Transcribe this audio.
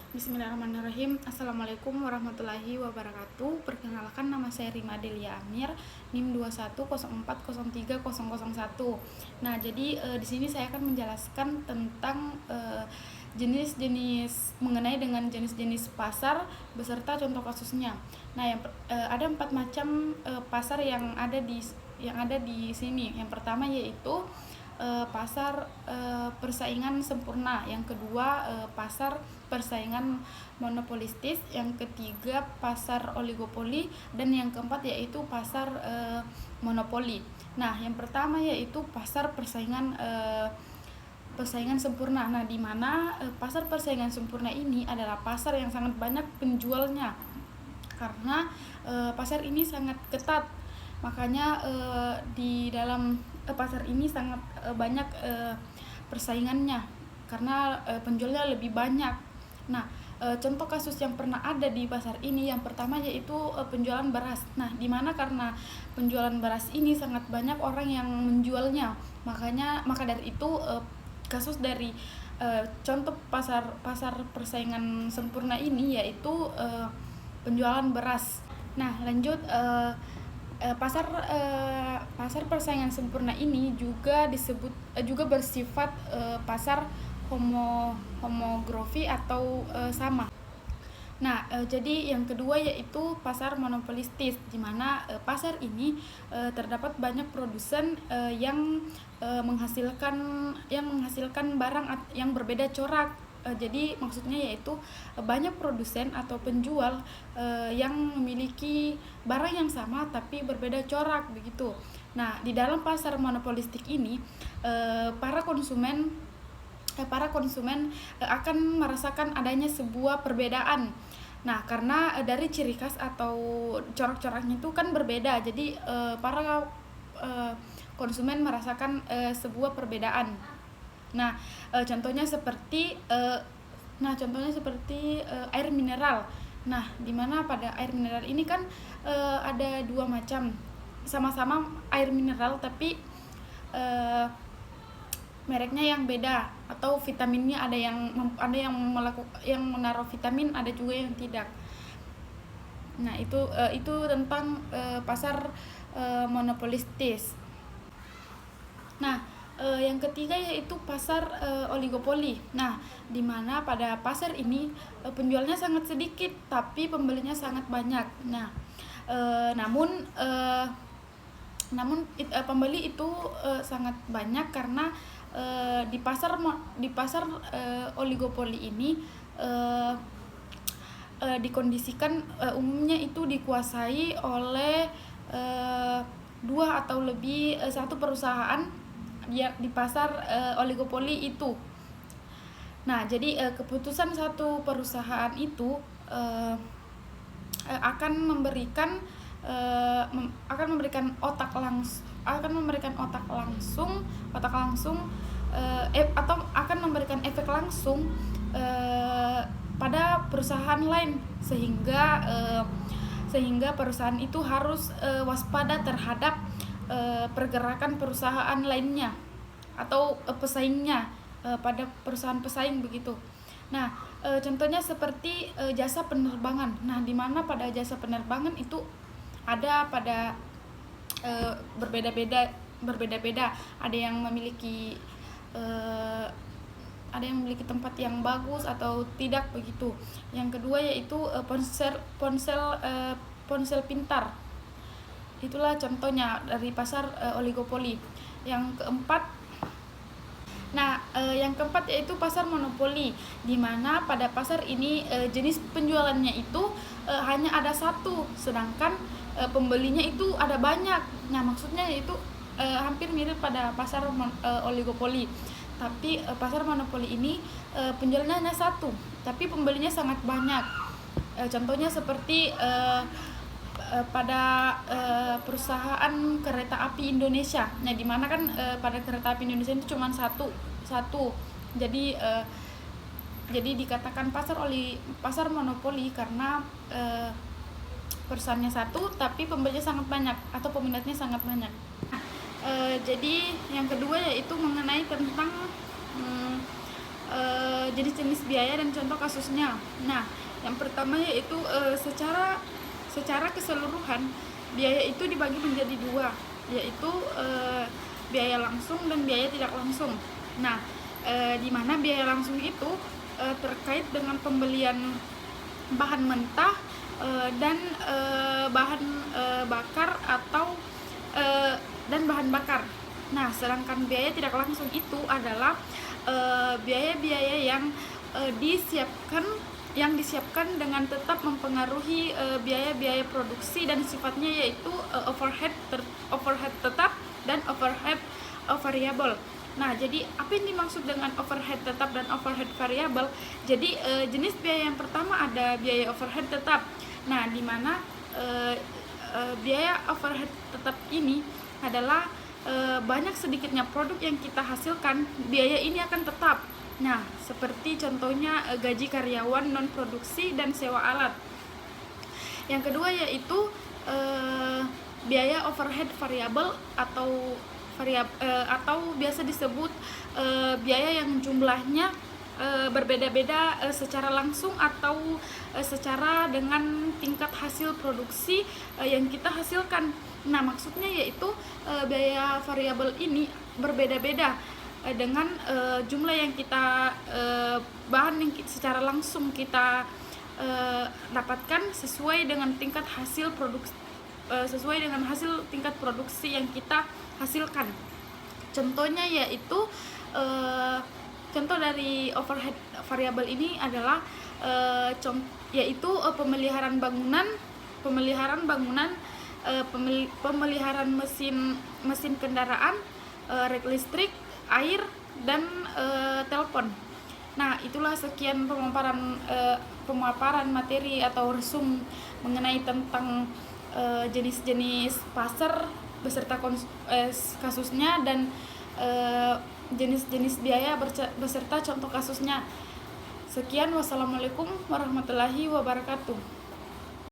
Bismillahirrahmanirrahim. Assalamualaikum warahmatullahi wabarakatuh. Perkenalkan, nama saya Rima Delia Amir, NIM 2104030001. Nah, jadi di sini saya akan menjelaskan tentang jenis-jenis mengenai dengan jenis-jenis pasar beserta contoh kasusnya. Nah, ada 4 macam pasar yang ada di sini. Yang pertama yaitu pasar persaingan sempurna, yang kedua pasar persaingan monopolistis, yang ketiga pasar oligopoli, dan yang keempat yaitu pasar monopoli. Nah, yang pertama yaitu pasar persaingan sempurna. Nah, di mana pasar persaingan sempurna ini adalah pasar yang sangat banyak penjualnya, karena pasar ini sangat ketat. Makanya di dalam pasar ini sangat banyak persaingannya, karena penjualnya lebih banyak. Nah, contoh kasus yang pernah ada di pasar ini, yang pertama yaitu penjualan beras. Nah, di mana karena penjualan beras ini sangat banyak orang yang menjualnya, maka dari itu kasus dari contoh pasar persaingan sempurna ini yaitu penjualan beras. Nah, lanjut, pasar persaingan sempurna ini juga bersifat pasar homografi atau sama. Nah, jadi yang kedua yaitu pasar monopolistis, di mana pasar ini terdapat banyak produsen yang menghasilkan barang yang berbeda corak. Jadi maksudnya yaitu banyak produsen atau penjual yang memiliki barang yang sama tapi berbeda corak begitu. Nah, di dalam pasar monopolistik ini para konsumen akan merasakan adanya sebuah perbedaan. Nah, karena dari ciri khas atau corak-coraknya itu kan berbeda, jadi para konsumen merasakan sebuah perbedaan. Nah, contohnya seperti air mineral. Nah, di mana pada air mineral ini kan ada 2 macam, sama-sama air mineral tapi mereknya yang beda, atau vitaminnya ada yang menaruh vitamin, ada juga yang tidak. Nah, itu tentang pasar monopolistis. Nah, yang ketiga yaitu pasar oligopoli. Nah, di mana pada pasar ini penjualnya sangat sedikit tapi pembelinya sangat banyak. Nah, namun pembeli itu sangat banyak karena di pasar oligopoli ini dikondisikan umumnya itu dikuasai oleh 2 atau lebih satu perusahaan di pasar oligopoli itu. Nah, jadi keputusan satu perusahaan itu akan memberikan otak langsung atau akan memberikan efek langsung pada perusahaan lain, sehingga perusahaan itu harus waspada terhadap pergerakan perusahaan lainnya atau pesaingnya pada perusahaan pesaing begitu. Nah, contohnya seperti jasa penerbangan. Nah, di mana pada jasa penerbangan itu ada pada berbeda-beda. Ada yang memiliki tempat yang bagus atau tidak begitu. Yang kedua yaitu ponsel pintar. Itulah contohnya dari pasar oligopoli. Yang keempat yaitu pasar monopoli, di mana pada pasar ini jenis penjualannya itu hanya ada satu, sedangkan pembelinya itu ada banyak. Nah, maksudnya itu hampir mirip pada pasar oligopoli. Tapi pasar monopoli ini penjualnya hanya satu, tapi pembelinya sangat banyak. Contohnya seperti pada perusahaan kereta api Indonesia. Nah, di mana kan pada kereta api Indonesia itu cuma satu. Jadi dikatakan pasar monopoli karena perusahaannya satu tapi pembelinya sangat banyak atau peminatnya sangat banyak. Jadi yang kedua yaitu mengenai tentang jenis-jenis biaya dan contoh kasusnya. Nah, yang pertama yaitu secara keseluruhan biaya itu dibagi menjadi dua, yaitu biaya langsung dan biaya tidak langsung. Nah, di mana biaya langsung itu terkait dengan pembelian bahan mentah dan bahan bakar atau dan bahan bakar. Nah, sedangkan biaya tidak langsung itu adalah biaya-biaya yang disiapkan dengan tetap mempengaruhi biaya-biaya produksi dan sifatnya yaitu overhead tetap dan overhead variabel. Nah, jadi apa yang dimaksud dengan overhead tetap dan overhead variabel? Jadi jenis biaya yang pertama ada biaya overhead tetap. Nah, di mana biaya overhead tetap ini adalah banyak sedikitnya produk yang kita hasilkan, biaya ini akan tetap. Nah, seperti contohnya gaji karyawan non produksi dan sewa alat. Yang kedua yaitu biaya overhead variabel atau biasa disebut biaya yang jumlahnya berbeda-beda secara langsung atau secara dengan tingkat hasil produksi yang kita hasilkan. Nah, maksudnya yaitu biaya variabel ini berbeda-beda dengan jumlah yang kita bahan yang secara langsung kita dapatkan sesuai dengan tingkat hasil tingkat produksi yang kita hasilkan. Contohnya yaitu contoh dari overhead variabel ini adalah yaitu pemeliharaan bangunan, pemeliharaan mesin kendaraan, rek listrik, air, dan telepon. Nah, itulah sekian pemaparan materi atau resum mengenai tentang jenis-jenis pasar beserta kasusnya dan jenis-jenis biaya beserta contoh kasusnya. Sekian, wassalamualaikum warahmatullahi wabarakatuh.